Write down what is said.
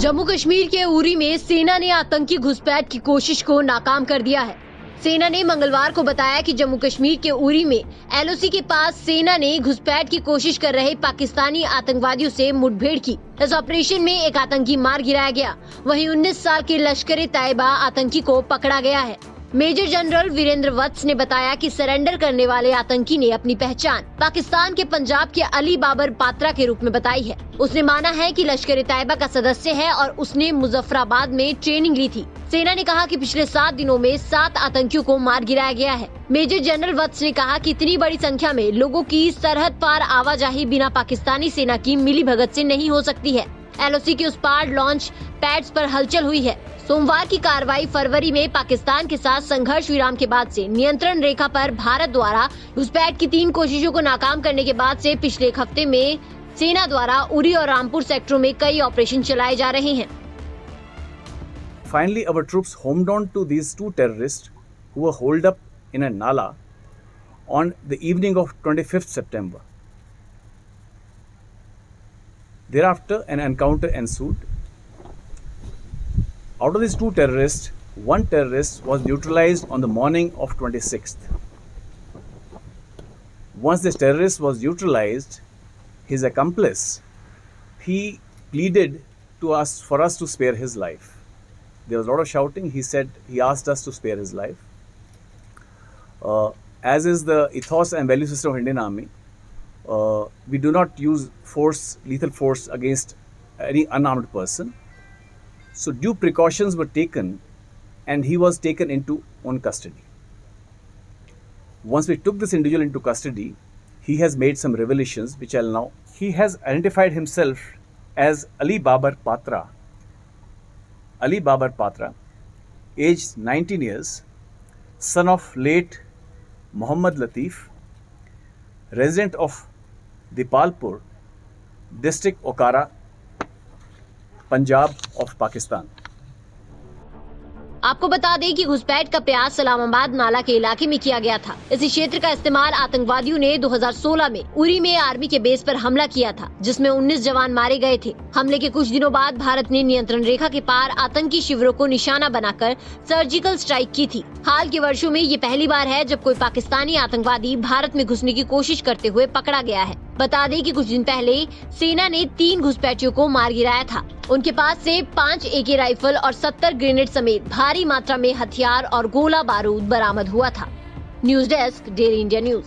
जम्मू कश्मीर के उरी में सेना ने आतंकी घुसपैठ की कोशिश को नाकाम कर दिया है। सेना ने मंगलवार को बताया कि जम्मू कश्मीर के उरी में एलओसी के पास सेना ने घुसपैठ की कोशिश कर रहे पाकिस्तानी आतंकवादियों से मुठभेड़ की। इस ऑपरेशन में एक आतंकी मार गिराया गया। वहीं 19 साल के लश्कर-ए-तैयबा आतंकी को पकड़ा गया है। मेजर जनरल वीरेंद्र वत्स ने बताया कि सरेंडर करने वाले आतंकी ने अपनी पहचान पाकिस्तान के पंजाब के अली बाबर पात्रा के रूप में बताई है। उसने माना है कि लश्कर-ए-तैयबा का सदस्य है और उसने मुजफ्फराबाद में ट्रेनिंग ली थी। सेना ने कहा कि पिछले 7 दिनों में 7 आतंकियों को मार गिराया गया है। मेजर जनरल वत्स ने कहा कि इतनी बड़ी संख्या में लोगों की सरहद पार आवाजाही बिना पाकिस्तानी सेना की मिलीभगत से नहीं हो सकती है। एलओसी के उस पार लॉन्च पैड्स पर हलचल हुई है। सोमवार की कार्रवाई फरवरी में पाकिस्तान के साथ संघर्ष विराम के बाद से नियंत्रण रेखा पर भारत द्वारा घुसपैठ की 3 कोशिशों को नाकाम करने के बाद से पिछले एक हफ्ते में सेना द्वारा उरी और रामपुर सेक्टरों में कई ऑपरेशन चलाए जा रहे हैं। Finally, our troops homed on to these 2 terrorists who were holed up in a nala on the evening of 25th September. Thereafter, an encounter ensued. Out of these 2 terrorists, 1 terrorist was neutralized on the morning of 26th. Once this terrorist was neutralized, his accomplice, he pleaded to us for us to spare his life. There was a lot of shouting. He asked us to spare his life. As is the ethos and value system of Indian Army, we do not use lethal force against any unarmed person. So due precautions were taken and he was taken into own custody. Once we took this individual into custody, he has made some revelations which I'll now. He has identified himself as Ali Babar Patra. Ali Babar Patra, aged 19 years, son of late Muhammad Latif, resident of Dipalpur, district Okara, Punjab of Pakistan. आपको बता दें कि घुसपैठ का प्रयास सलामाबाद नाला के इलाके में किया गया था। इसी क्षेत्र का इस्तेमाल आतंकवादियों ने 2016 में उरी में आर्मी के बेस पर हमला किया था, जिसमें 19 जवान मारे गए थे। हमले के कुछ दिनों बाद भारत ने नियंत्रण रेखा के पार आतंकी शिविरों को निशाना बनाकर सर्जिकल स्ट्राइक की थी। हाल के वर्षों में ये पहली बार है जब कोई पाकिस्तानी आतंकवादी भारत में घुसने की कोशिश करते हुए पकड़ा गया है। बता दें कि कुछ दिन पहले सेना ने 3 घुसपैठियों को मार गिराया था। उनके पास से 5 AK राइफल और 70 ग्रेनेड समेत भारी मात्रा में हथियार और गोला बारूद बरामद हुआ था। News desk, daily India news.